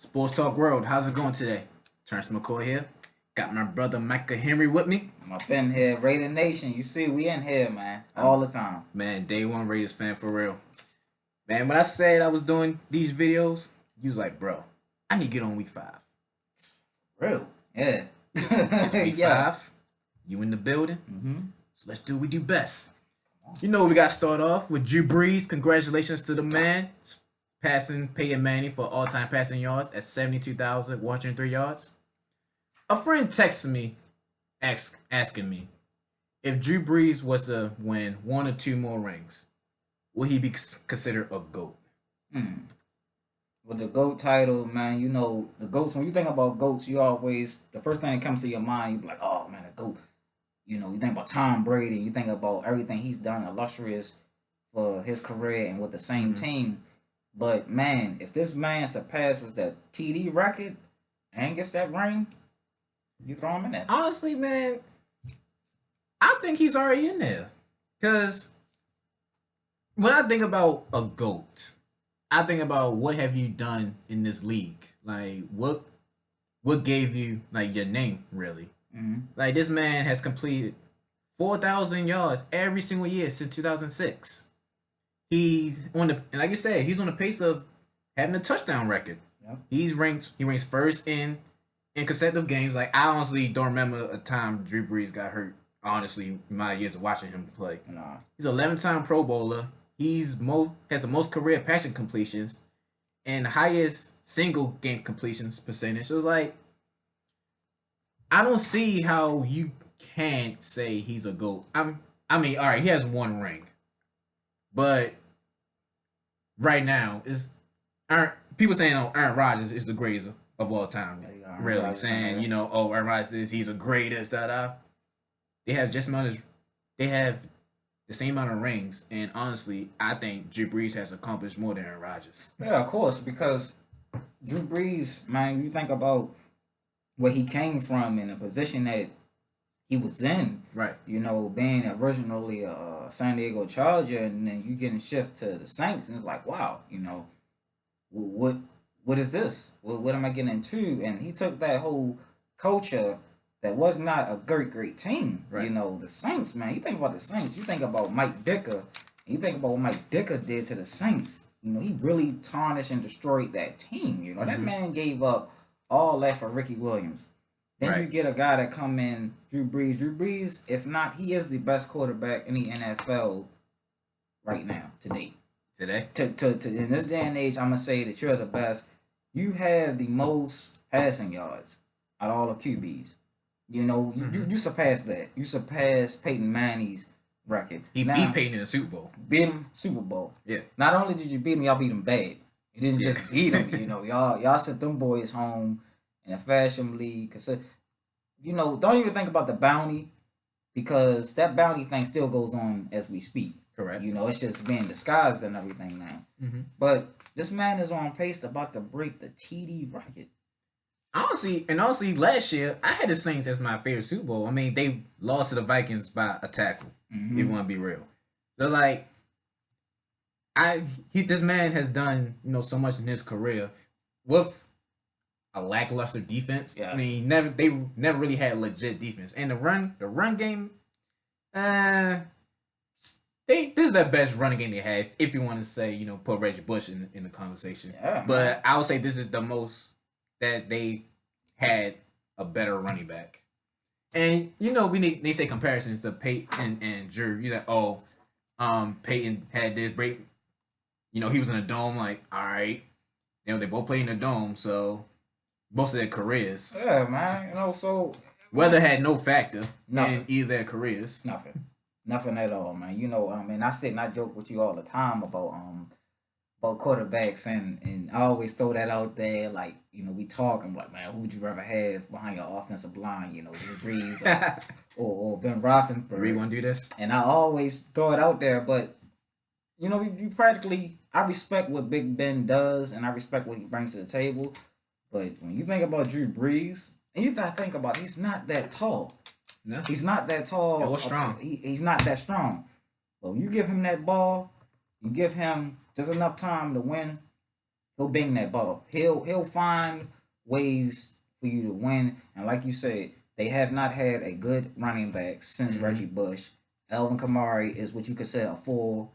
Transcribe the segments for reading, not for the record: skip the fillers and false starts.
Sports Talk World, how's it going today? Terrence McCoy here. Got my brother Micah Henry with me. I'm up in here, Raider Nation. You see, we in here, man, all the time. Man, day one Raiders fan for real. Man, when I said I was doing these videos, you was like, bro, I need to get on week 5. Real, yeah. It's week Yes. 5. You in the building. Mm-hmm. So let's do what we do best. You know we got to start off with Drew Brees. Congratulations to the man. Passing Peyton Manning for all-time passing yards at 72,103 yards. A friend texted me asking me if Drew Brees was to win 1 or 2 more rings, will he be considered a GOAT? With the GOAT title, man, you know, the GOATs, when you think about GOATs, you always, the first thing that comes to your mind, you be like, oh, man, a GOAT. You know, you think about Tom Brady, you think about everything he's done illustrious for his career and with the same team. But, man, if this man surpasses that TD record and gets that ring, you throw him in there. Honestly, man, I think he's already in there. Because when I think about a GOAT, I think about what have you done in this league? Like, what gave you, like, your name, really? Mm-hmm. Like, this man has completed 4,000 yards every single year since 2006. He's on the, and like you said, he's on the pace of having a touchdown record. Yep. He ranks first in consecutive games. Like, I honestly don't remember a time Drew Brees got hurt. Honestly, in my years of watching him play. Nah. He's an 11-time Pro Bowler. Has the most career passing completions and the highest single game completions percentage. So it's like, I don't see how you can't say he's a GOAT. I mean, all right, he has 1 ring, but right now is people saying, "Oh, Aaron Rodgers is the greatest of all time." Yeah, Really Rodgers, saying, yeah. you know, "Oh, Aaron Rodgers he's the greatest." They have they have the same amount of rings, and honestly, I think Drew Brees has accomplished more than Aaron Rodgers. Yeah, of course, because Drew Brees, man, you think about where he came from and the position that he was in. Right. You know, being originally a San Diego Charger, and then you getting shift to the Saints, and it's like, wow, you know, what is this? What am I getting into? And he took that whole culture that was not a great team. Right. You know, the Saints, man. You think about the Saints, you think about Mike Dicker, and you think about what Mike Dicker did to the Saints. You know, he really tarnished and destroyed that team. You know, that man gave up all that for Ricky Williams. Then you Right. get a guy that come in, Drew Brees. Drew Brees, if not, he is the best quarterback in the NFL right now, to date. Today. To in this day and age, I'm gonna say that you're the best. You have the most passing yards out of all the QBs. You know, you surpassed that. You surpassed Peyton Manning's record. He Now, beat Peyton in the Super Bowl. beat him Super Bowl. Yeah. Not only did you beat him, y'all beat him bad. You didn't just beat him. You know, y'all sent them boys home in a fashion league. Cause you know, don't even think about the bounty, because that bounty thing still goes on as we speak. Correct. You know, it's just being disguised and everything now. But this man is on pace about to break the TD record. Honestly, last year I had the Saints as my favorite Super Bowl. I mean, they lost to the Vikings by a tackle. If you want to be real, so like, this man has done, you know, so much in his career with a lackluster defense. Yes. I mean, they never really had legit defense, and the run game, this is the best running game they have. If you want to say, you know, put Reggie Bush in the conversation, Yeah, but I would say this is the most that they had a better running back. And you know, they say comparisons to Peyton and Drew. You like, oh, Peyton had this break. You know, he was in a dome. Like, all right, you know, they both played in a dome, so most of their careers. Yeah, man. You know, so Weather had no factor Nothing. in either their careers. nothing at all, man. You know, I mean, I sit and I joke with you all the time about quarterbacks, and I always throw that out there. Like, you know, we talk. I'm like, man, who would you rather have behind your offensive line? You know, Drew Brees or Ben Roethlisberger. We want to do this? And I always throw it out there, but you know, you practically, I respect what Big Ben does, and I respect what he brings to the table. But when you think about Drew Brees, and you gotta think about, he's not that tall. No. He's not that tall. Yeah, what's strong? He's not that strong. But when you give him that ball, you give him just enough time to win, He'll bang that ball. He'll find ways for you to win. And like you said, they have not had a good running back since Reggie Bush. Alvin Kamara is what you could say a full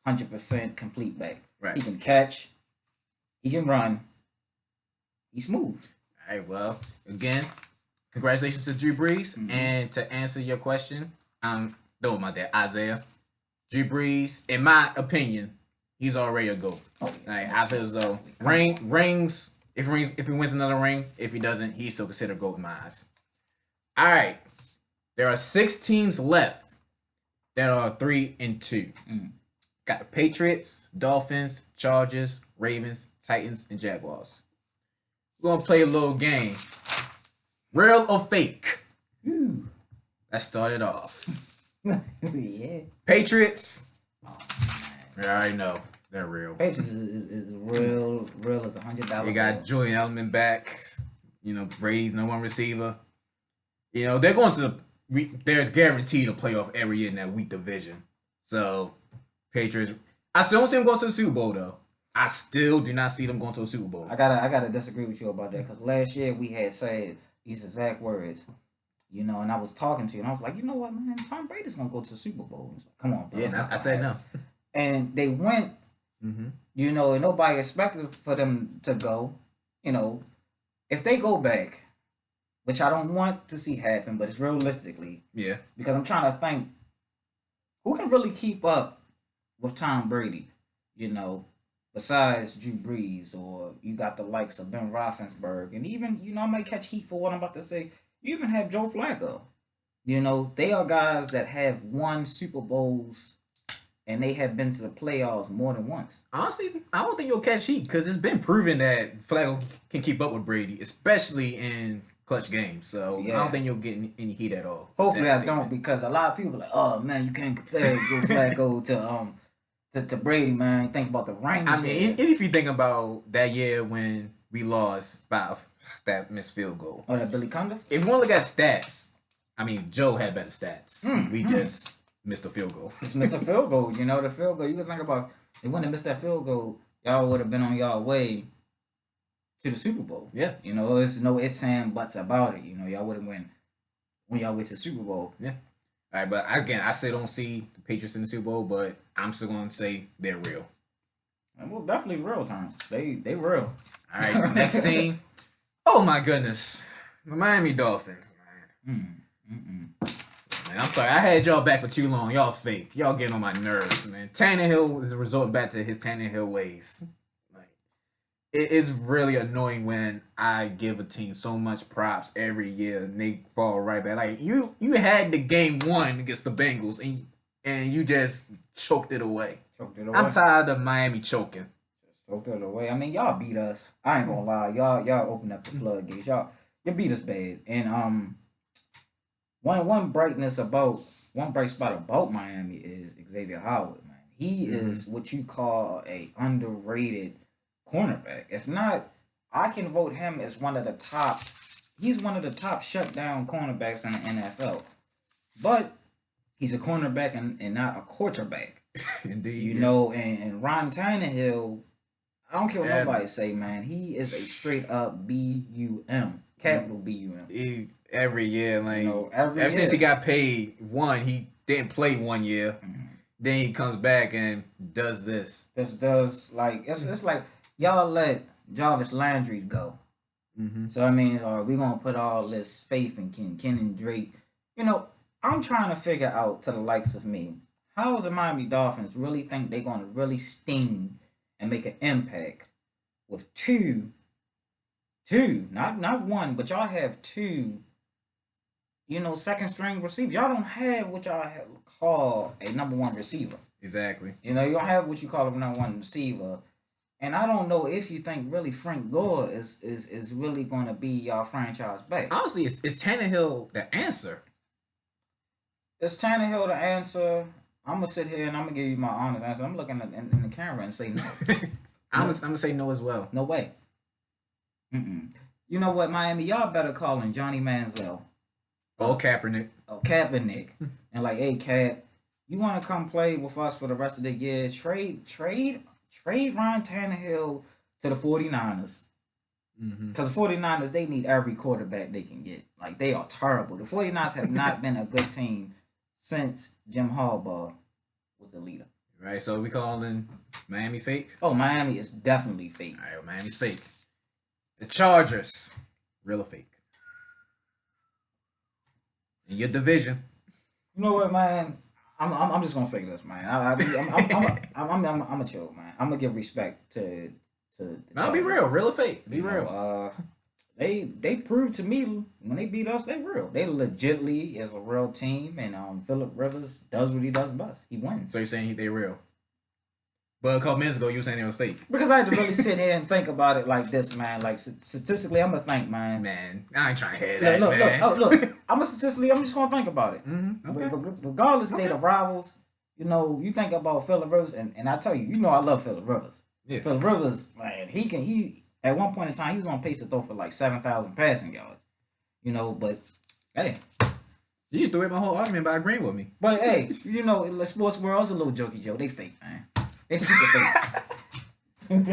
100% complete back. Right. He can catch. He can run. He's smooth. All right. Well, again, congratulations to Drew Brees. And to answer your question, no, my dad, Isaiah. Drew Brees, in my opinion, he's already a GOAT. Oh, yeah. Like, I feel as though rings. If he wins another ring, if he doesn't, he's still considered GOAT in my eyes. All right. There are 6 teams left that are 3-2. Got the Patriots, Dolphins, Chargers, Ravens, Titans, and Jaguars. We're gonna play a little game. Real or fake? Ooh. Let's start it off. Yeah. Patriots. Oh, I already know they're real. Patriots is real as $100. They got Julian Edelman back. You know, Brady's no one receiver. You know, they're going to they're guaranteed to play off every year in that weak division. So, Patriots. I still don't see them going to the Super Bowl though. I still do not see them going to the Super Bowl. I gotta disagree with you about that because last year we had said these exact words, you know, and I was talking to you and I was like, you know what, man, Tom Brady's gonna go to the Super Bowl. Like, come on, bro. Yeah, I said no. And they went, you know, and nobody expected for them to go. You know, if they go back, which I don't want to see happen, but it's realistically, yeah, because I'm trying to think who can really keep up with Tom Brady, you know. Besides Drew Brees, or you got the likes of Ben Roethlisberger, and even, you know, I might catch heat for what I'm about to say. You even have Joe Flacco. You know, they are guys that have won Super Bowls, and they have been to the playoffs more than once. Honestly, I don't think you'll catch heat because it's been proven that Flacco can keep up with Brady, especially in clutch games. So yeah. I don't think you'll get any heat at all. Hopefully I don't, because a lot of people are like, oh man, you can't compare Joe Flacco to Brady, man. Think about the range. I mean, if you think about that year when we lost by that missed field goal. Oh, that Billy Cundiff? If you want to look at stats, I mean, Joe had better stats. We just missed a field goal. Just missed a field goal. You know, the field goal. You can think about, if you wouldn't have missed that field goal, y'all would have been on y'all way to the Super Bowl. Yeah. You know, there's no ifs and buts about it. You know, y'all would have went on y'all way to the Super Bowl. Yeah. All right, but again, I still don't see the Patriots in the Super Bowl, but I'm still going to say they're real. Well, definitely real times. They real. All right, next team. Oh, my goodness. The Miami Dolphins, man. Man, I'm sorry. I had y'all back for too long. Y'all fake. Y'all getting on my nerves, man. Tannehill is resorting back to his Tannehill ways. It is really annoying when I give a team so much props every year and they fall right back. Like you had the game 1 against the Bengals and you just choked it away. I'm tired of Miami choking. Just choked it away. I mean, y'all beat us. I ain't gonna lie. Y'all opened up the floodgates. Y'all beat us bad. And one bright spot about Miami is Xavier Howard, man. He is what you call a underrated cornerback. If not, I can vote him as one of the top. He's one of the top shutdown cornerbacks in the NFL. But he's a cornerback and not a quarterback. Indeed. You know, and Ron Tannehill, I don't care what nobody say, man. He is a straight up BUM. Capital BUM. Every year, like, you know, ever since he got paid he didn't play 1 year. Then he comes back and does this. Does like it's like y'all let Jarvis Landry go. So I mean, are we gonna put all this faith in Ken and Drake? You know, I'm trying to figure out, to the likes of me, how does the Miami Dolphins really think they're gonna really sting and make an impact with two, not one, but y'all have 2. You know, second string receiver. Y'all don't have what y'all call a number 1 receiver. Exactly. You know, you don't have what you call a number 1 receiver. And I don't know if you think really Frank Gore is really going to be y'all franchise back. Honestly, is Tannehill the answer? Is Tannehill the answer? I'm going to sit here and I'm going to give you my honest answer. I'm looking in the camera and say no. I'm going to say no as well. No way. You know what, Miami? Y'all better call in Johnny Manziel. Kaepernick. Kaepernick. And like, hey, Cap, you want to come play with us for the rest of the year? Trade Ryan Tannehill to the 49ers. Because the 49ers, they need every quarterback they can get. Like, they are terrible. The 49ers have not been a good team since Jim Harbaugh was the leader. Right, so we calling Miami fake? Oh, Miami is definitely fake. All right, well, Miami's fake. The Chargers, real or fake? In your division. You know what, man? I'm just gonna say this, man. I'm a chill, man. I'm gonna give respect to the I'll be real or fake. Be real. They proved to me when they beat us, they real. They legitly is a real team, and Phillip Rivers does what he does best. He wins. So you're saying they real? But a couple minutes ago, you were saying it was fake. Because I had to really sit here and think about it like this, man. Like, statistically, I'm gonna think, man. Man, I ain't trying to hear that, look, man. Look. I'm just gonna think about it. Okay. Regardless of the rivals, you think about Phillip Rivers, and I tell you, I love Phillip Rivers. Yeah. Phillip Rivers, man, he at one point in time, he was on pace to throw for like 7,000 passing yards. But hey. You just threw away my whole argument by agreeing with me. But hey, the sports world's a little jokey joke. They fake, man. They super fake.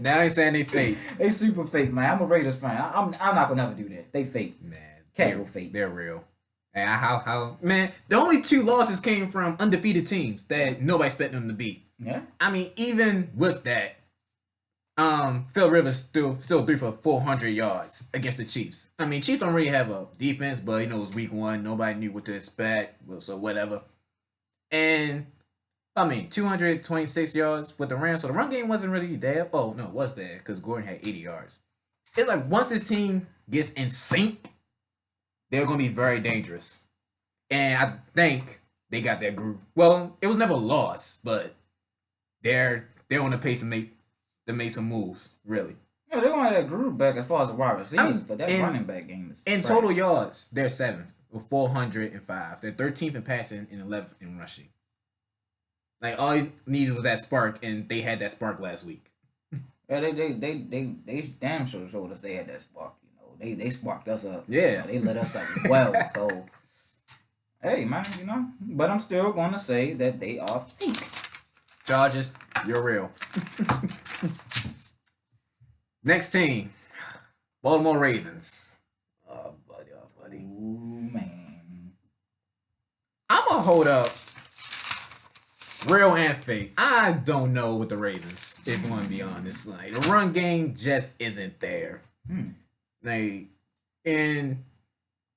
Now he's saying they fake. They super fake, man. I'm a Raiders fan. I'm not gonna never do that. They fake. Man. Cat will fake. They're real. And how man, the only 2 losses came from undefeated teams that nobody expected them to beat. Yeah. I mean, even with that, Phil Rivers still threw for 400 yards against the Chiefs. I mean, Chiefs don't really have a defense, but it was week 1. Nobody knew what to expect, so whatever. And 226 yards with the Rams. So the run game wasn't really there. Oh no, it was there because Gordon had 80 yards. It's like once this team gets in sync, they're gonna be very dangerous. And I think they got that groove. Well, it was never a loss, but they're on the pace to make some moves, really. Yeah, they're gonna have that groove back as far as the wide receivers, but that running back game is in trash. total yards, they're 7th with 405. They're 13th in passing and 11th in rushing. Like all you needed was that spark, and they had that spark last week. Yeah, they damn sure showed us they had that spark. They sparked us up. Yeah, they lit us up as well. So, hey, man, but I'm still gonna say that they are fake. Chargers, you're real. Next team, Baltimore Ravens. Oh, buddy. Ooh, man. I'm gonna hold up. Real and fake. I don't know with the Ravens, if you want to be honest. Like, the run game just isn't there. Like, in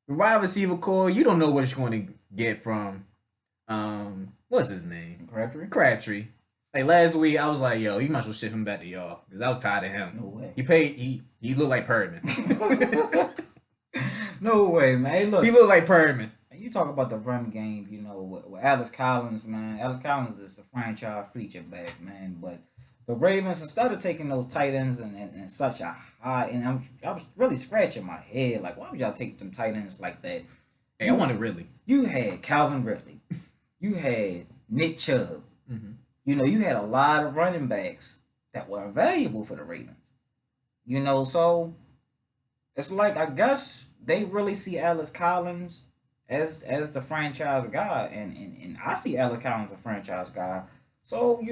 the wide receiver core, you don't know what you're going to get from, what's his name? Crabtree. Like, last week, I was like, yo, you might as well ship him back to y'all. Because I was tired of him. No way. He looked like Perriman. No way, man. Hey, look. He looked like Perriman. You talk about the run game, with Alex Collins, man. Alex Collins is a franchise feature back, man. But the Ravens, instead of taking those tight ends and such a high, and I was really scratching my head, like, why would y'all take them tight ends like that? Hey, I want it really. You had Calvin Ridley. You had Nick Chubb. You had a lot of running backs that were valuable for the Ravens. So it's like, I guess they really see Alex Collins as the franchise guy, and I see Alex Collins as a franchise guy. So,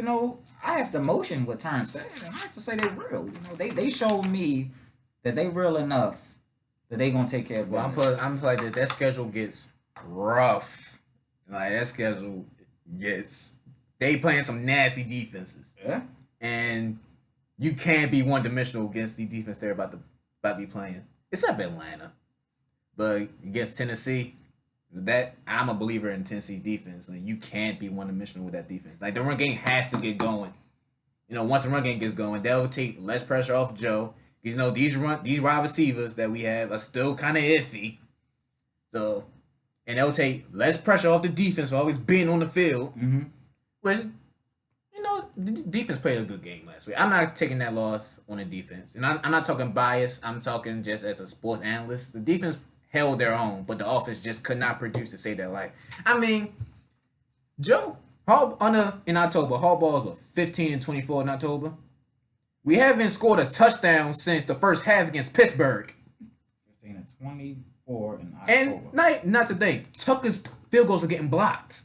I have to motion what Turn said, and I have to say they're real. They showed me that they real enough that they gonna take care of business. Well, I'm like that schedule gets rough. Like, that schedule gets, they playing some nasty defenses. Yeah. And you can't be one dimensional against the defense they're about to be playing. Except Atlanta. But against Tennessee, that I'm a believer in Tennessee's defense. Like, you can't be one dimensional with that defense. Like, the run game has to get going. Once the run game gets going, they'll take less pressure off Joe. Because these wide receivers that we have are still kind of iffy. So, and they'll take less pressure off the defense for always being on the field. Which, the defense played a good game last week. I'm not taking that loss on the defense. And I'm not talking bias. I'm talking just as a sports analyst. The defense held their own, but the offense just could not produce to save their life. I mean, Joe, in October, Harbaugh was 15-24 in October. We haven't scored a touchdown since the first half against Pittsburgh. 15-24 in October. And not to think, Tucker's field goals are getting blocked.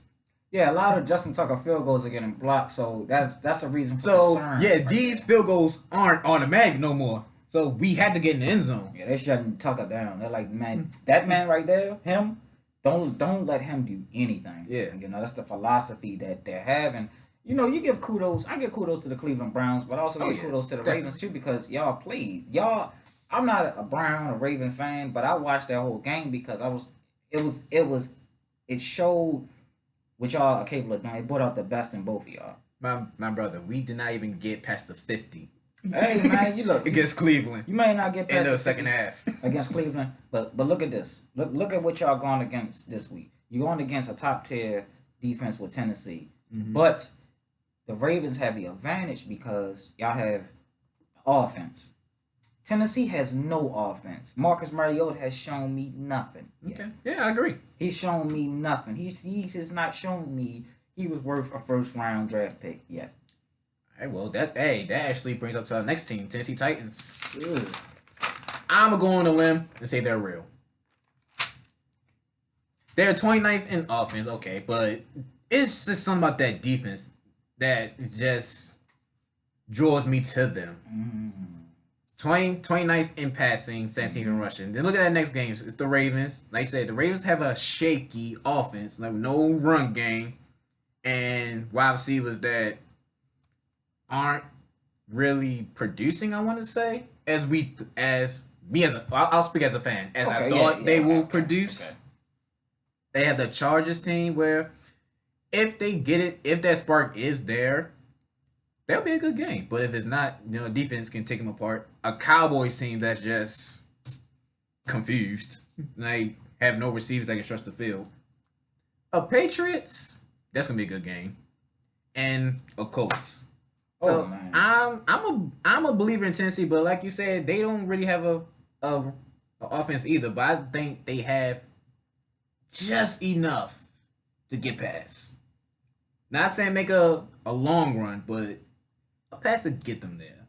Yeah, a lot of Justin Tucker field goals are getting blocked, so that's a reason for So concern yeah, right these there. field goals aren't automatic no more. So we had to get in the end zone. Yeah, they shutting Tucker down. They're like, man, that man right there, him, don't let him do anything. Yeah. You know, that's the philosophy that they're having. You know, you give kudos. I give kudos to the Cleveland Browns, but I also Oh give yeah, kudos to the Ravens definitely. too because y'all played. Y'all, I'm not a Brown or Raven fan, but I watched that whole game because it showed what y'all are capable of doing. It brought out the best in both of y'all. My brother, we did not even get past the 50 Hey man, you look against Cleveland you may not get in past the the second 50 half. against Cleveland, but look at this. Look at what y'all going against this week. You're going against a top tier defense with Tennessee, but the Ravens have the advantage because y'all have offense. Tennessee has no offense. Marcus Mariota has shown me nothing yet. Okay, yeah, I agree. He's shown me nothing. He has not shown me he was worth a first round draft pick yet. All right, well, that actually brings up to our next team, Tennessee Titans. Ugh. I'm gonna go on a limb and say they're real. They're 29th in offense, okay, but it's just something about that defense that just draws me to them. 29th in passing, 17th in rushing. Then look at that next game. It's the Ravens. Like I said, the Ravens have a shaky offense, like no run game, and wide receivers that aren't really producing. I want to say as me as I'll speak as a fan as I Okay, thought they will okay, produce. okay. They have the Chargers team where if they get it, if that spark is there, that'll be a good game. But if it's not, defense can take them apart. A Cowboys team that's just confused, like have no receivers that can trust the field. A Patriots, that's gonna be a good game, and a Colts. Oh So man. I'm a believer in Tennessee, but like you said, they don't really have a offense either. But I think they have just enough to get past. Not saying make a long run, but a pass to get them there.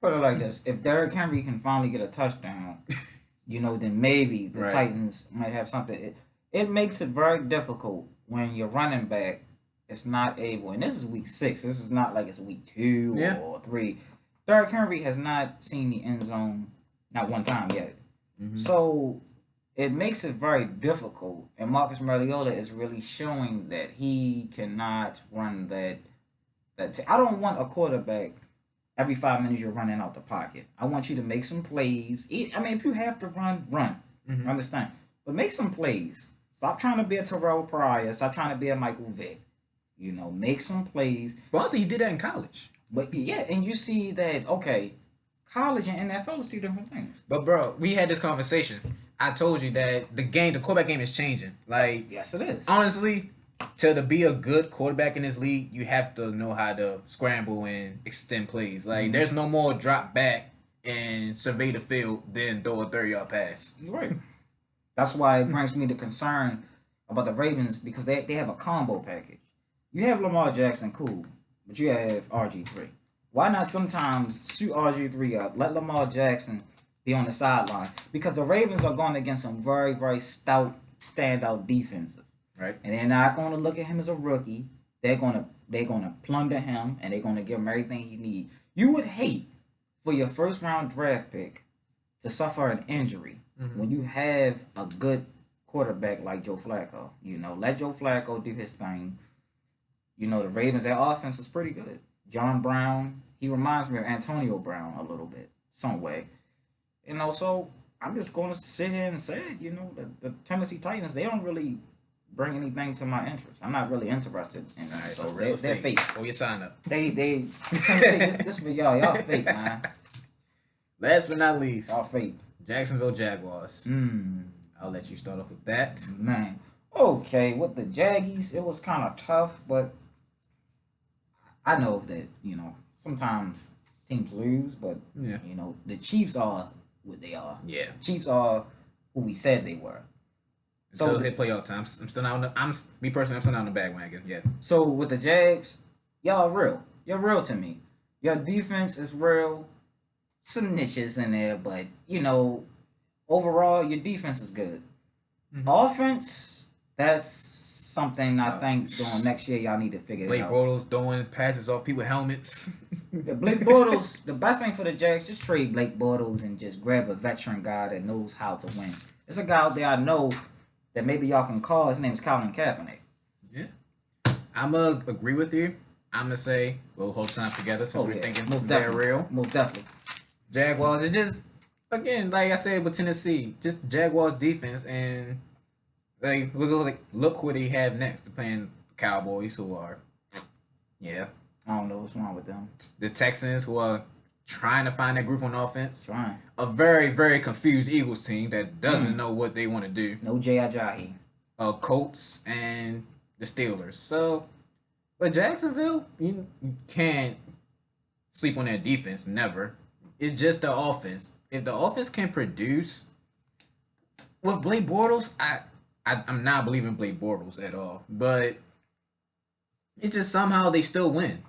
Put it like this: if Derrick Henry can finally get a touchdown, then maybe the Right. Titans might have something. It makes it very difficult when your running back is not able. And this is week 6. This is not like it's week 2 Yeah. or 3. Derrick Henry has not seen the end zone not one time yet. So it makes it very difficult. And Marcus Mariota is really showing that he cannot run that. I don't want a quarterback every 5 minutes you're running out the pocket. I want you to make some plays. I mean, if you have to run, run. Mhm. Understand? But make some plays. Stop trying to be a Terrell Pryor. Stop trying to be a Michael Vick. Make some plays. But also, he did that in college. But yeah, and you see that, okay, college and NFL is 2 different things. But bro, we had this conversation. I told you that the quarterback game is changing. Like Yes, it is. honestly, to be a good quarterback in this league, you have to know how to scramble and extend plays. Like there's no more drop back and survey the field than throw a 30-yard pass. You're right. That's why it brings me to concern about the Ravens because they have a combo package. You have Lamar Jackson, cool, but you have RG3. Why not sometimes suit RG3 up? Let Lamar Jackson be on the sideline because the Ravens are going against some very, very stout, standout defenses. Right. And they're not going to look at him as a rookie. They're gonna plunder him and they're gonna give him everything he needs. You would hate for your first round draft pick to suffer an injury when you have a good quarterback like Joe Flacco. Let Joe Flacco do his thing. The Ravens, their offense is pretty good. John Brown, he reminds me of Antonio Brown a little bit, some way. So I'm just going to sit here and say, the Tennessee Titans, they don't really bring anything to my interest. I'm not really interested in them. Alright, So so real they're fake. fake. Oh, you sign up. They Tennessee, this for y'all. Y'all fake, man. Last but not least, Y'all fake. Jacksonville Jaguars. I'll let you start off with that. Man. Okay, with the Jaggies, it was kind of tough, but I know that, sometimes teams lose, but, Yeah. the Chiefs are what they are. Yeah. The Chiefs are who we said they were. Until So- hit playoff time, I'm still not. I'm still not on the bandwagon. Yeah. So with the Jags, y'all real. You're real to me. Your defense is real. Some niches in there, but overall your defense is good. Offense, that's something I think during next year y'all need to figure it Blake out. Bortles throwing passes off people's helmets. Yeah, Blake Bortles, the best thing for the Jags, just trade Blake Bortles and just grab a veteran guy that knows how to win. There's a guy out there I know that maybe y'all can call. His name is Colin Kaepernick. Yeah. I'm going to agree with you. I'm going to say we'll hold time together since we're thinking they're real. Most definitely. Jaguars, it's just, again, like I said with Tennessee, just Jaguars defense. And like look who they have next. They're playing Cowboys, who are, yeah. I don't know what's wrong with them. The Texans, who are trying to find that groove on offense. Trying. A very, very confused Eagles team that doesn't know what they want to do. No Jay Ajayi. Colts and the Steelers. So, but Jacksonville, you can't sleep on their defense. Never. It's just the offense. If the offense can produce with Blake Bortles, I'm not believing Blake Bortles at all. But it's just somehow they still win.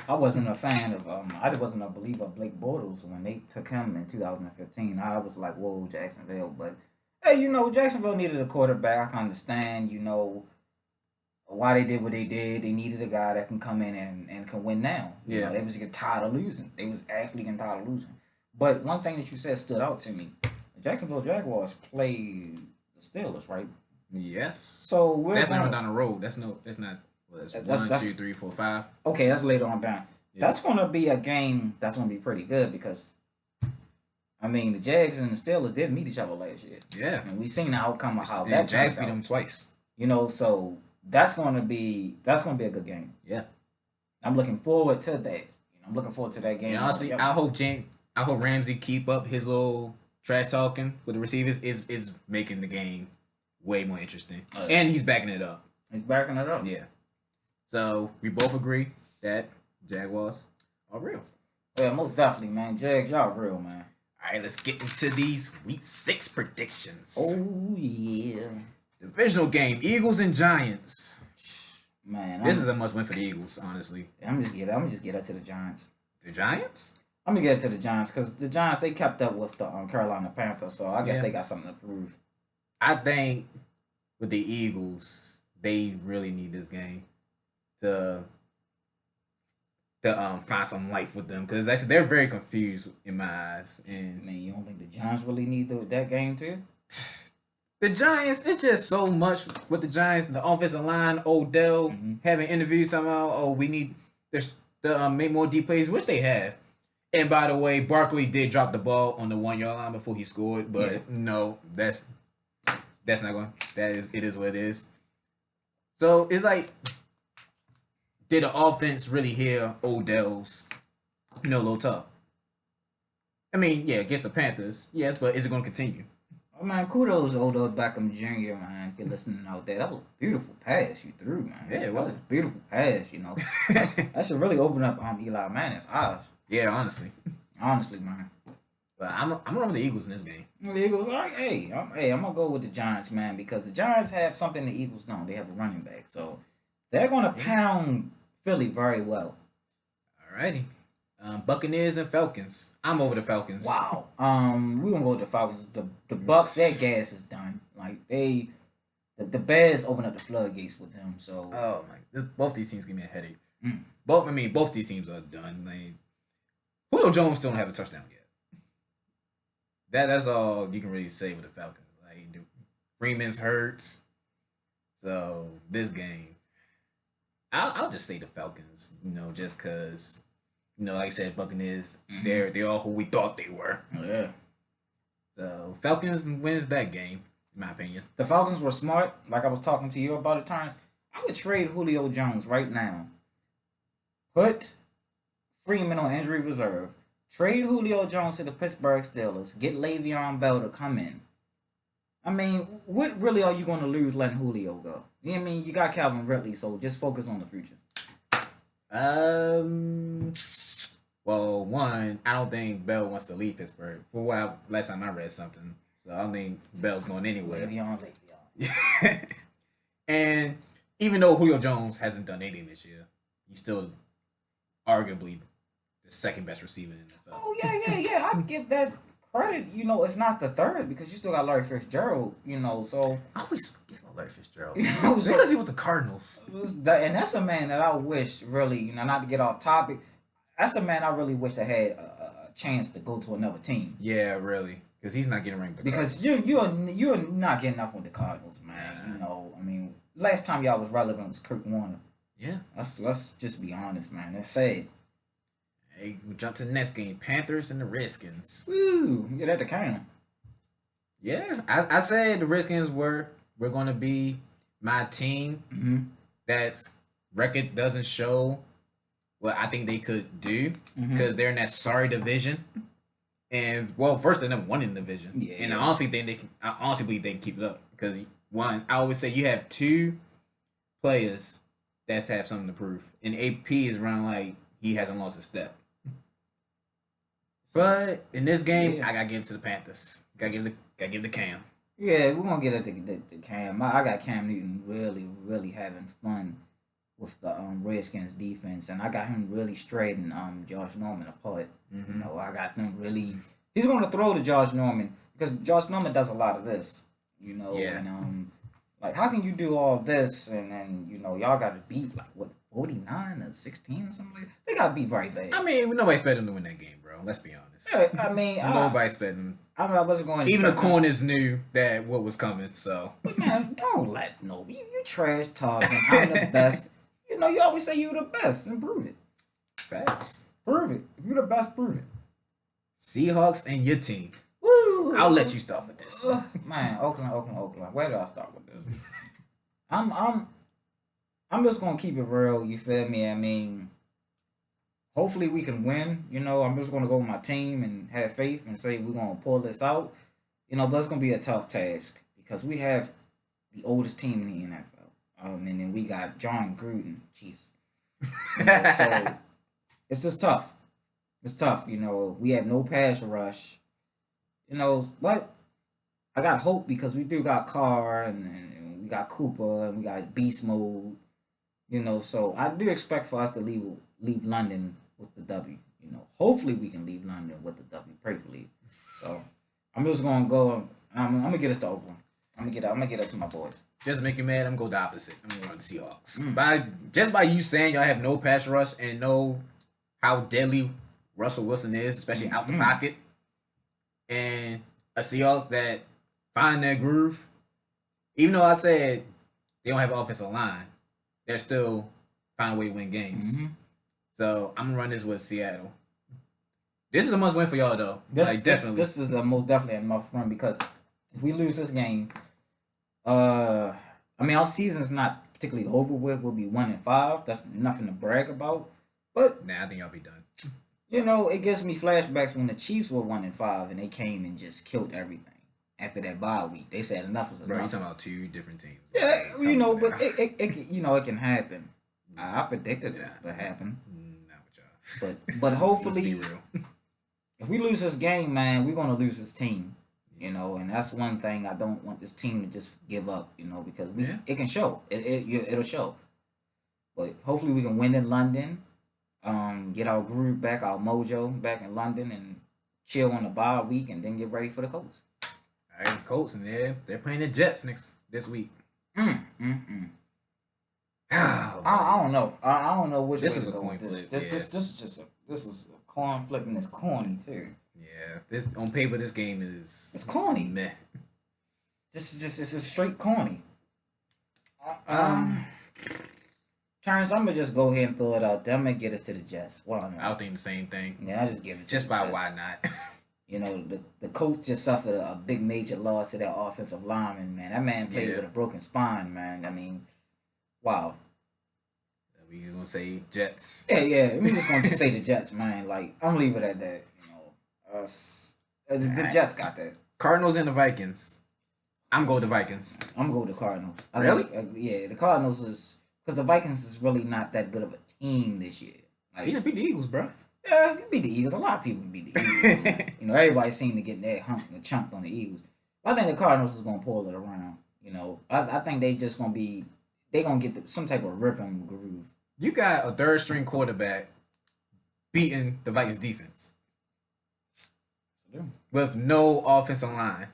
I wasn't a fan of I wasn't a believer of Blake Bortles when they took him in 2015. I was like, whoa, Jacksonville. But hey, Jacksonville needed a quarterback. I can understand, why they did what they did. They needed a guy that can come in and can win now. They was getting tired of losing. They was actually getting tired of losing. But one thing that you said stood out to me. The Jacksonville Jaguars played the Steelers, right? Yes. So that's not down the road. That's not. Well, that's 1, 2, 3, 4, 5. Okay, that's later on down. Yeah. That's going to be a game that's going to be pretty good because, I mean, the Jags and the Steelers did meet each other last year. Yeah. And we seen the outcome of how that that Jags beat them twice. So that's going to be a good game. Yeah. I'm looking forward to that. I'm looking forward to that game. And honestly, I hope Ramsey keep up his little trash talking with the receivers is making the game way more interesting. And he's backing it up. He's backing it up. Yeah. So we both agree that Jaguars are real. Yeah, most definitely, man. Jags, y'all real, man. All right, let's get into these Week 6 predictions. Oh, yeah. Divisional game, Eagles and Giants. Man, this is a must-win for the Eagles, honestly. I'm just get it to the Giants. The Giants? I'm gonna get it to the Giants because the Giants, they kept up with the Carolina Panthers, so I guess they got something to prove. I think with the Eagles, they really need this game to find some life with them because they're very confused in my eyes. And man, you don't think the Giants really need that game too? The Giants, it's just so much with the Giants. The offensive line, Odell having interviews somehow. Oh, we need to make more deep plays, which they have. And by the way, Barkley did drop the ball on the 1-yard line before he scored, but no, that's not going. It is what it is. So it's like, did the offense really hear Odell's little talk? I mean, yeah, against the Panthers, yes, but is it going to continue? Oh man, kudos to Odell Beckham Jr., man, if you're listening out there. That was a beautiful pass you threw, man. Yeah, it was. That was a beautiful pass, that should really open up Eli Manning's eyes. Yeah, honestly. Honestly, man. But I'm going with the Eagles in this game. The Eagles, like, I'm going to go with the Giants, man, because the Giants have something the Eagles don't. They have a running back. So they're going to pound Philly very well. Alrighty. Buccaneers and Falcons. I'm over the Falcons. Wow. We're going to go with the Falcons. The Bucks, their gas is done. Like, the Bears open up the floodgates with them. So. Oh, my. Both these teams give me a headache. Both these teams are done. Like, Julio Jones still don't have a touchdown yet. That's all you can really say with the Falcons. Like, Freeman's hurt. So, this game, I'll just say the Falcons, just because, like I said, Buccaneers, they're all who we thought they were. Oh, yeah. So, Falcons wins that game, in my opinion. The Falcons were smart, like I was talking to you about at times. I would trade Julio Jones right now. Put Freeman on injury reserve. Trade Julio Jones to the Pittsburgh Steelers. Get Le'Veon Bell to come in. I mean, what really are you going to lose letting Julio go? I mean, you got Calvin Ridley, so just focus on the future. Well, one, I don't think Bell wants to leave Pittsburgh. Last time I read something, so I don't think Bell's going anywhere. Le'Veon. And even though Julio Jones hasn't done anything this year, he's still arguably the second best receiver in the NFL. Oh, yeah. I'd give that credit, if not the third, because you still got Larry Fitzgerald, so. I always give up Larry Fitzgerald. So, because he with the Cardinals. And that's a man that I wish really, not to get off topic. That's a man I really wish that had a chance to go to another team. Yeah, really, because he's not getting ranked. Because you're not getting up with the Cardinals, man. I mean, last time y'all was relevant was Kurt Warner. Yeah, let's just be honest, man. That's sad. Hey, we jump to the next game: Panthers and the Redskins. Woo, get at the count. Yeah, I said the Redskins we're going to be my team. Mm-hmm. That's record doesn't show what I think they could do because they're in that sorry division. And well, first they never won in the division, and I honestly think they can. I honestly believe they can keep it up because one, I always say you have two players that have something to prove, and AP is around like he hasn't lost a step. But in this game, I gotta give it to the Panthers. Gotta give it to Cam. Yeah, we're gonna get it to Cam. I got Cam Newton really having fun with the Redskins defense, and I got him really straightening Josh Norman apart. I got them really. He's gonna throw to Josh Norman because Josh Norman does a lot of this. Yeah. And like how can you do all this and then y'all got to beat like what 49 or 16 or something like that? They got to be very bad. I mean, nobody expected them to win that game, bro. Let's be honest. Yeah, I mean, nobody expected them. I mean, I wasn't going. Even the corners knew that what was coming. So man, don't let you trash talking. I'm the best. You always say you're the best and prove it. Facts. Prove it. If you're the best, prove it. Seahawks and your team. Woo! I'll let you start with this. Man, Oakland. Where do I start with this? I'm just gonna keep it real. You feel me? I mean, hopefully we can win. I'm just gonna go with my team and have faith and say we're gonna pull this out. But it's gonna be a tough task because we have the oldest team in the NFL. And then we got John Gruden. Jeez. So it's just tough. It's tough. We have no pass rush. But I got hope because we do got Carr and we got Cooper and we got Beast Mode. So I do expect for us to leave London with the W. Hopefully we can leave London with the W. Pray for leave. So I'm just gonna go. I'm gonna get us to Oakland. I'm gonna get up to my boys. Just to make you mad, I'm gonna go the opposite. I'm gonna go with the Seahawks. Just by you saying y'all have no pass rush and know how deadly Russell Wilson is, especially out the pocket, and a Seahawks that find their groove. Even though I said they don't have an offensive line, they're still find a way to win games. So I'm gonna run this with Seattle. This is a must win for y'all though. Definitely. This is most definitely a must win because if we lose this game, I mean our season's not particularly over with. We'll be 1-5. That's nothing to brag about. But I think y'all be done. It gives me flashbacks when the Chiefs were 1-5 and they came and just killed everything. After that bye week, they said enough is enough. Bro, you talking about two different teams? Yeah, but it can happen. I predicted it to happen. Not with y'all. But hopefully, let's be real. If we lose this game, man, we're gonna lose this team. And that's one thing I don't want this team to just give up. Because it can show. It'll show. But hopefully we can win in London. Get our groove back, our mojo back in London, and chill on the bye week, and then get ready for the Colts. All right, Colts, and they're playing the Jets this week. Oh, I don't know. I don't know which. This is a coin flip. This is a coin flip, and it's corny too. Yeah, this on paper, this game is. It's corny. Meh. This is just it's straight corny. Terrence, I'm gonna just go ahead and throw it out there. I'm gonna get us to the Jets. Why not? I would think the same thing. Yeah, I just give it. Just by why not? The Colts just suffered a big major loss to their offensive lineman, man. That man played with a broken spine, man. I mean, wow. We just gonna say Jets. Yeah. We're just gonna say the Jets, man. Like, I'm leaving it at that. The Jets got that. Cardinals and the Vikings. I'm going to Vikings. I'm going to Cardinals. Really? Yeah, the Cardinals is because the Vikings is really not that good of a team this year. He just beat the Eagles, bro. Yeah, you beat the Eagles. A lot of people beat the Eagles. Everybody seemed to get that chunk on the Eagles. But I think the Cardinals is gonna pull it around. I think they just gonna be. They gonna get some type of rhythm groove. You got a third string quarterback beating the Vikings defense with no offensive line.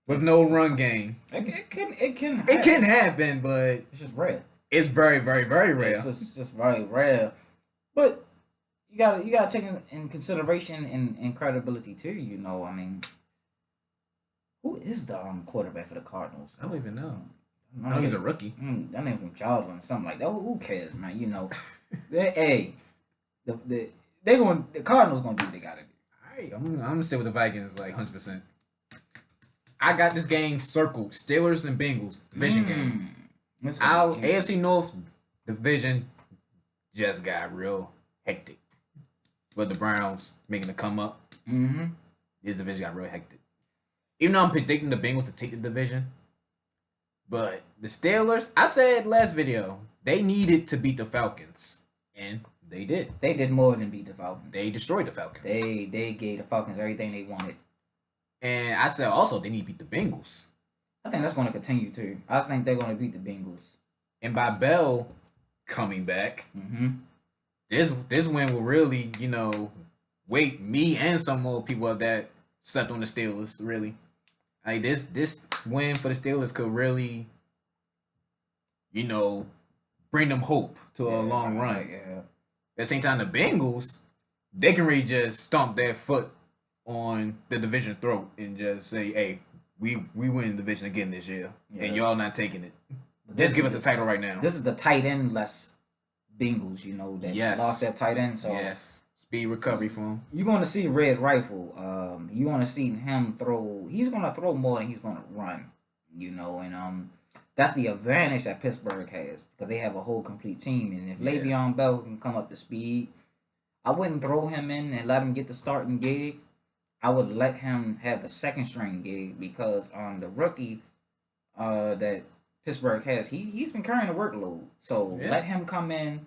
with no run game. It can happen, but it's just rare. It's very, very, very rare. It's just very rare. But you gotta take in consideration and credibility too. You know, I mean, who is the quarterback for the Cardinals? I don't even know. I know he's a rookie. That name from Charleston, something like that. Who cares, man? You know, hey, the Cardinals gonna do what they gotta do. All right, I'm gonna stay with the Vikings like 100%. I got this game circled: Steelers and Bengals division game. Our AFC North division just got real hectic, but the Browns making a come up. This division got real hectic. Even though I'm predicting the Bengals to take the division, but the Steelers, I said last video, they needed to beat the Falcons, and they did. They did more than beat the Falcons. They destroyed the Falcons. They gave the Falcons everything they wanted. And I said also they need to beat the Bengals. I think that's going to continue too. I think they're going to beat the Bengals. And by Bell coming back, this win will really, wake me and some more people that slept on the Steelers. Really, like this win for the Steelers could really, bring them hope to a long run. At the same time, the Bengals, they can really just stomp their foot on the division throat and just say, "Hey, we win the division again this year, and y'all not taking it. Just give us the title right now." This is the tight end less Bengals, that lost their tight end. So speed recovery for him. You're going to see Red Rifle. You want to see him throw. He's going to throw more than he's going to run. And that's the advantage that Pittsburgh has because they have a whole complete team. And if Le'Veon Bell can come up to speed, I wouldn't throw him in and let him get the starting gig. I would let him have the second string gig because the rookie that Pittsburgh has, he's been carrying the workload. So let him come in,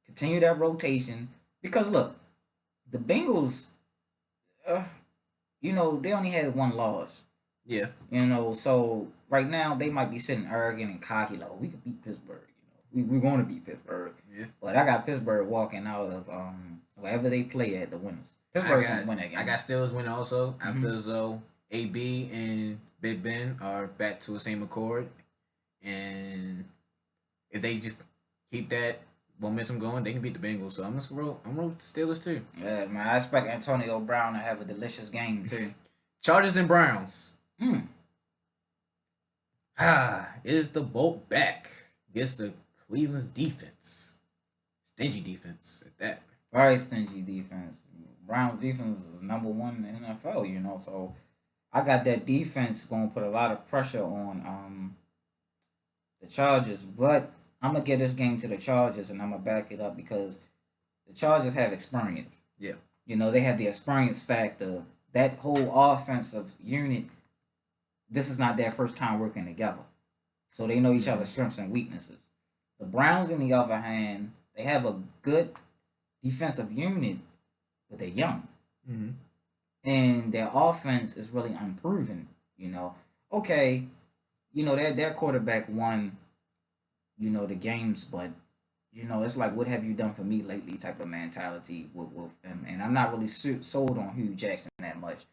continue that rotation. Because look, the Bengals, they only had one loss. Yeah. So right now they might be sitting arrogant and cocky, like, we could beat Pittsburgh. We're going to beat Pittsburgh. Yeah. But I got Pittsburgh walking out of wherever they play at the winners. Pittsburgh's going to win that game. I got Steelers winning also. I feel as though AB and Big Ben are back to the same accord. And if they just keep that momentum going, they can beat the Bengals. So I'm roll with the Steelers too. Yeah, man. I expect Antonio Brown to have a delicious game too. Chargers and Browns. Is the Bolt back? Against the Cleveland's defense. Stingy defense at that. Very stingy defense. Browns defense is number one in the NFL, so I got that defense going to put a lot of pressure on the Chargers, but I'm going to give this game to the Chargers and I'm going to back it up because the Chargers have experience. Yeah. They have the experience factor. That whole offensive unit, this is not their first time working together. So they know each other's strengths and weaknesses. The Browns, on the other hand, they have a good defensive unit, but they're young. And their offense is really unproven, Okay, their quarterback won, the games, but, it's like, what have you done for me lately type of mentality with them. And I'm not really sold on Hugh Jackson that much.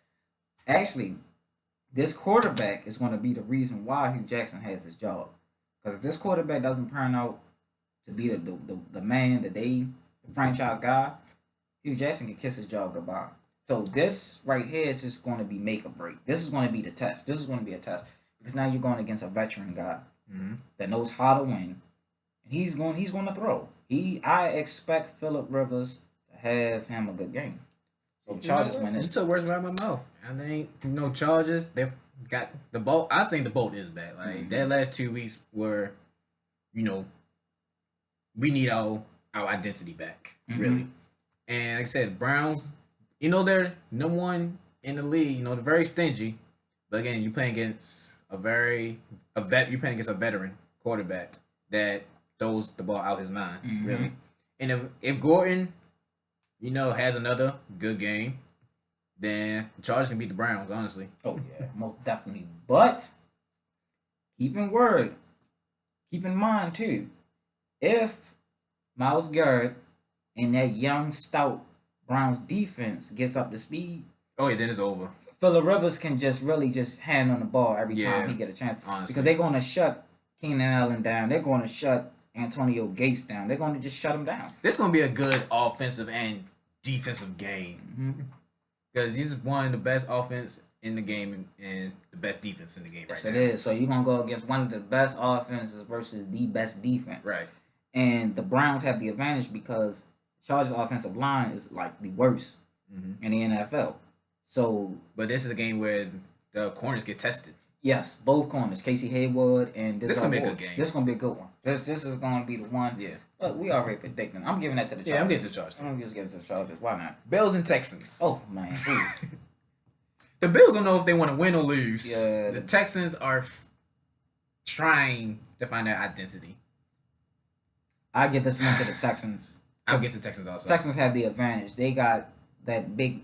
Actually, this quarterback is going to be the reason why Hugh Jackson has his job. Because if this quarterback doesn't turn out to be the man that the franchise guy, Hugh Jackson can kiss his job goodbye. So this right here is just going to be make or break. This is going to be the test. This is going to be a test because now you're going against a veteran guy that knows how to win, and he's going to throw. I expect Phillip Rivers to have him a good game. So Chargers win this. You took words right out of my mouth. I think Chargers. They've got the Bolt. I think the Bolt is back. Like that last 2 weeks were, we need our identity back really. And like I said, Browns, they're number one in the league. They're very stingy. But again, you're playing against you're playing against a veteran quarterback that throws the ball out his mind, really. And if Gordon, has another good game, then the Chargers can beat the Browns, honestly. Oh yeah, most definitely. But keep in mind too, if Myles Garrett and that young, stout Browns defense gets up to speed, then it's over. Phillip Rivers can just really just hand on the ball every Yeah, time he get a chance honestly. because they're going to shut Keenan Allen down. They're going to shut Antonio Gates down. They're going to just shut him down. This going to be a good offensive and defensive game because he's one of the best offense in the game and the best defense in the game. Yes, right it now. is. So you're gonna go against one of the best offenses versus the best defense. Right. And the Browns have the advantage because Chargers' offensive line is like the worst in the NFL. So, but this is a game where the corners get tested. Yes, both corners, Casey Hayward and this gonna be a good game. This gonna be a good one. This is gonna be the one. Yeah. But we already predicting. I'm giving that to the Chargers. Yeah, I'm getting to the Chargers. I'm just giving it to the Chargers. Why not? Bills and Texans. Oh man. The Bills don't know if they want to win or lose. Yeah. The Texans are trying to find their identity. I get this one to the Texans. I'll get the Texans also. Texans have the advantage. They got that big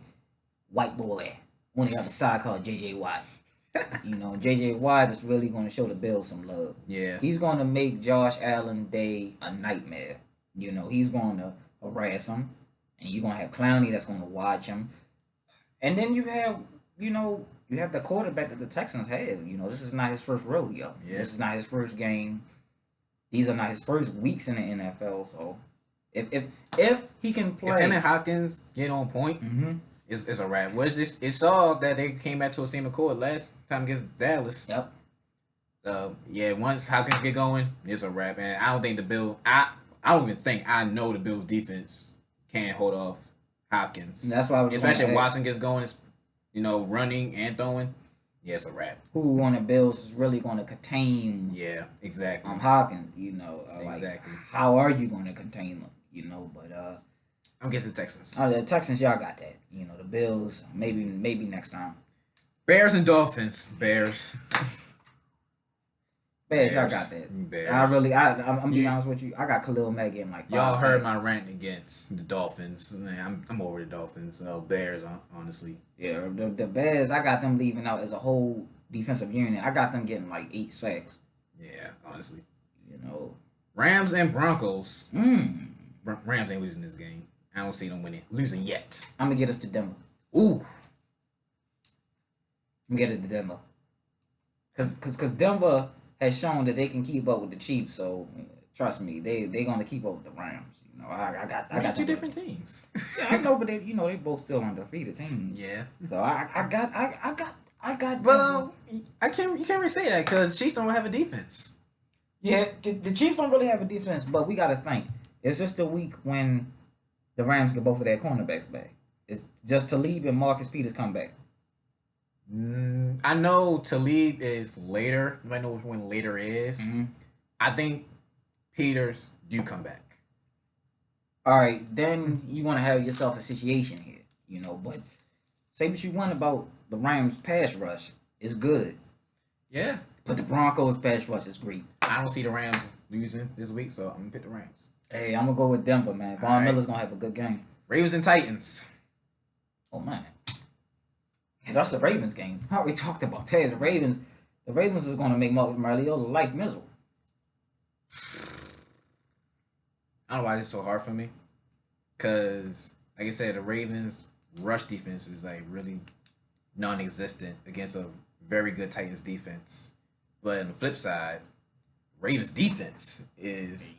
white boy on the other side called J.J. Watt. You know, J.J. Watt is really going to show the Bills some love. Yeah. He's going to make Josh Allen day a nightmare. You know, he's going to harass him. And you're going to have Clowney that's going to watch him. And then you have, you know, you have the quarterback that the Texans have. You know, this is not his first rodeo. Yeah. This is not his first game. These are not his first weeks in the NFL. So, if he can play... If him and Hopkins get on point, it's a wrap. It saw that they came back to a same accord last time against Dallas. Yep. Yeah, once Hopkins get going, it's a wrap. And I don't think the Bills... I don't even think I know the Bills' defense can hold off Hopkins. And that's why especially if Watson gets going, you know, running and throwing. Yeah, it's a wrap. Who on the Bills is really going to contain? Yeah, exactly. Hopkins, you know, exactly. Like, how are you going to contain them? You know, but I'm guessing Texans. The Texans, y'all got that. You know, the Bills, maybe next time. Bears and Dolphins. Bears. Bears, y'all got that. Bears. I'm being honest with you. I got Khalil Mack getting like 5 Y'all heard sacks. my rant against the Dolphins. Man, I'm over the Dolphins. Bears, honestly. Yeah, the Bears, I got them leaving out as a whole defensive unit. I got them getting like 8 sacks. Yeah, honestly. You know. Rams and Broncos. Rams ain't losing this game. I don't see them losing yet. I'm gonna get us to Denver. Ooh. I'm gonna get it to Denver. Cause Denver has shown that they can keep up with the Chiefs, so trust me, they gonna keep up with the Rams. You know, I got two different teams. Yeah, I know, but they both still undefeated teams. Yeah. So I got. Well, you can't really say that because Chiefs don't have a defense. Yeah, the Chiefs don't really have a defense, but we gotta think. It's just a week when the Rams get both of their cornerbacks back. It's just Talib and Marcus Peters come back. I know Talib is later. You might know which one later is. I think Peters do come back. All right, then you want to have yourself a situation here, you know. But say what you want about the Rams' pass rush, it's good. Yeah. But the Broncos' pass rush is great. I don't see the Rams losing this week, so I'm gonna pick the Rams. Hey, I'm gonna go with Denver, man. Von Miller's gonna have a good game. Ravens and Titans. Oh man. Yeah, that's the Ravens game. I already talked about that. The Ravens is going to make Mariota life miserable. I don't know why it's so hard for me. Because, like I said, the Ravens' rush defense is like really non-existent against a very good Titans defense. But on the flip side, Ravens' defense is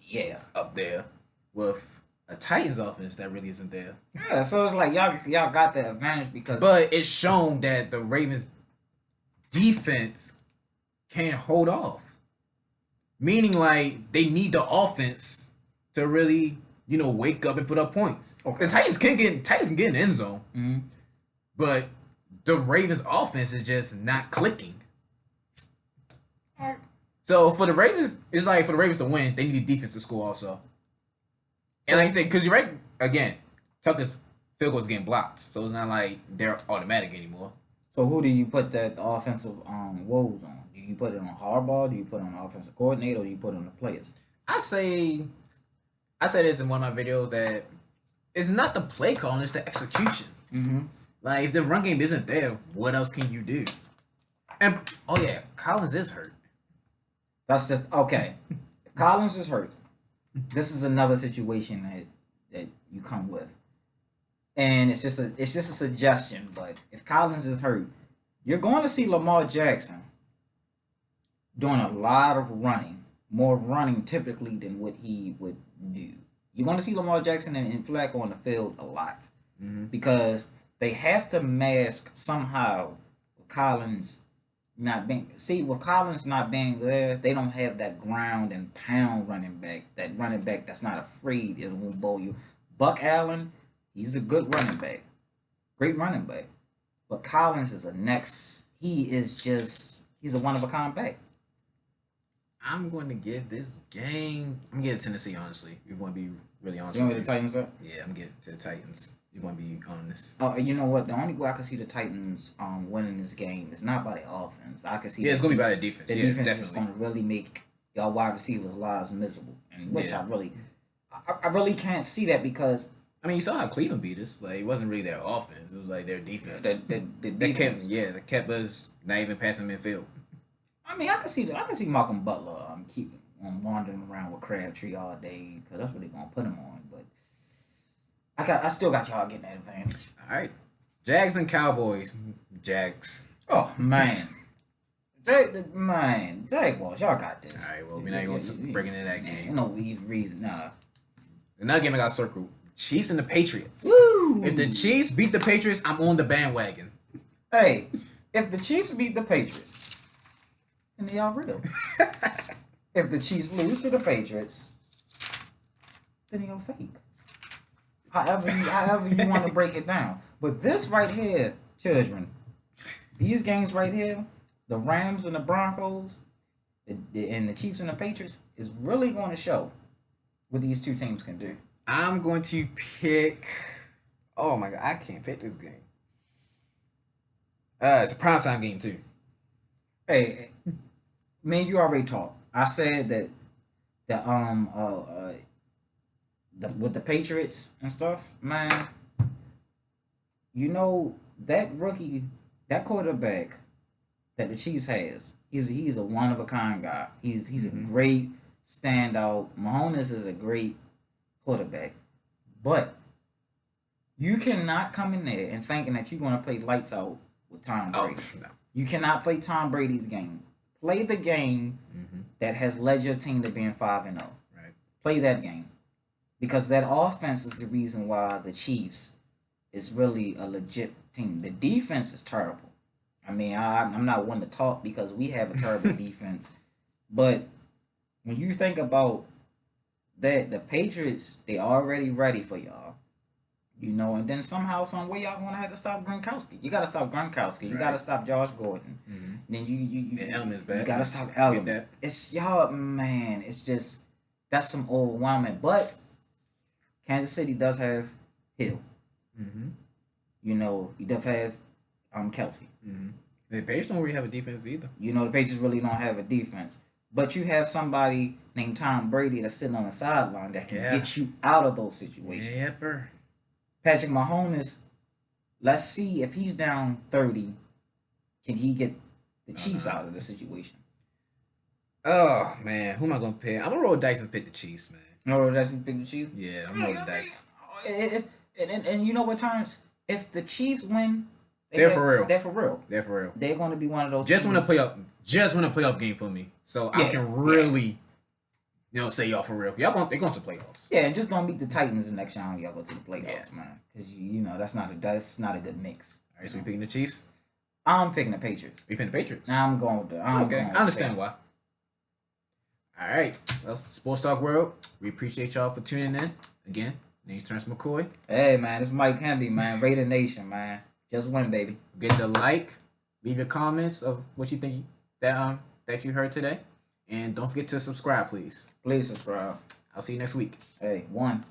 up there with a Titans offense that really isn't there. Yeah, so it's like y'all got the advantage because. But it's shown that the Ravens defense can't hold off. Meaning like they need the offense to really, you know, wake up and put up points. Okay. The Titans can get in the end zone. But the Ravens offense is just not clicking. So for the Ravens, it's like for the Ravens to win, they need the defense to score also. And like I said, because you're right, again, Tucker's field goal is getting blocked. So it's not like they're automatic anymore. So who do you put that offensive woes on? Do you put it on Harbaugh? Do you put it on the offensive coordinator? Or do you put it on the players? I said this in one of my videos that it's not the play calling, it's the execution. Like, if the run game isn't there, what else can you do? And, oh yeah, Collins is hurt. Okay. If Collins is hurt, this is another situation that you come with. And it's just a suggestion, but if Collins is hurt, You're going to see Lamar Jackson doing a lot of running, more running typically than what he would do. You're going to see Lamar Jackson and Flacco on the field a lot because they have to mask somehow Collins not being. See, with Collins not being there, they don't have that ground and pound running back. That running back that's not afraid it won't bowl you. Buck Allen, he's a good running back, great running back. But Collins is a next. He's a one of a kind back. I'm going to give this game. I'm gonna give Tennessee. Honestly, if you want to be really honest. You want with me the Titans up? Yeah, I'm getting to the Titans. You want to be honest. Oh, you know what? The only way I can see the Titans winning this game is not by the offense. I can see. Yeah, it's gonna be by the defense. The yeah, defense definitely. is going to really make y'all wide receivers' lives miserable, and which I really can't see that because I mean, you saw how Cleveland beat us. Like, it wasn't really their offense; it was like their defense. the That defense. kept us not even passing midfield. I mean, I can see Malcolm Butler keep wandering around with Crabtree all day because that's what they're gonna put him on. But I still got y'all getting that advantage. All right, Jags and Cowboys. Jags. Oh man, Jaguars, y'all got this. All right, well, we're not going to break into that game. No reason, nah. Another game I got circled: Chiefs and the Patriots. Woo! If the Chiefs beat the Patriots, I'm on the bandwagon. Hey, if the Chiefs beat the Patriots, then they are real. If the Chiefs lose to the Patriots, then they are fake. However you want to break it down. But this right here, children, these games right here, the Rams and the Broncos, and the Chiefs and the Patriots, is really going to show what these two teams can do. I'm going to pick. Oh my god, I can't pick this game. It's a primetime game too. Hey, man, you already talked. I said that with the Patriots and stuff, man. You know that rookie, that quarterback that the Chiefs has. He's a one of a kind guy. He's a great standout. Mahomes is a great quarterback, but you cannot come in there and thinking that you're going to play lights out with Tom Brady. No. You cannot play Tom Brady's game. Play the game that has led your team to being 5-0. Right. Play that game. Because that offense is the reason why the Chiefs is really a legit team. The defense is terrible. I mean, I'm not one to talk because we have a terrible defense. But when you think about that, the Patriots, they already ready for y'all. You know, and then somehow, some way, y'all gonna have to stop Gronkowski. You gotta stop Gronkowski. You gotta stop Josh Gordon. Then you Elman's back. You gotta stop Elman. That. It's y'all, man. It's just that's some overwhelming. But Kansas City does have Hill. You know, he does have Kelsey. The Patriots don't really have a defense either. You know, the Patriots really don't have a defense. But you have somebody named Tom Brady that's sitting on the sideline that can get you out of those situations. Yepper. Patrick Mahomes, let's see if he's down 30, can he get the Chiefs out of the situation? Oh, man. Who am I going to pick? I'm going to roll dice and pick the Chiefs, man. You know that's pick the Chiefs? Yeah, I'm rolling dice. And you know what, Terrence? If the Chiefs win, they're for real. They're for real. They're for real. They're going to be one of those Just teams. win a playoff game for me. So I can really, say y'all for real. They're going to playoffs. Yeah, and just don't beat the Titans the next time y'all go to the playoffs, man. Because you know that's not a good mix. All right, so we picking the Chiefs. I'm picking the Patriots. We picking the Patriots. I'm going with the. Okay, I understand why. All right, well, Sports Talk World, we appreciate y'all for tuning in. Again, name's Terrence McCoy. Hey, man, it's Mike Henry, man. Raider Nation, man. Just win, baby. Get the like, leave your comments of what you think that you heard today, and don't forget to subscribe, please. Please subscribe. I'll see you next week. Hey, one.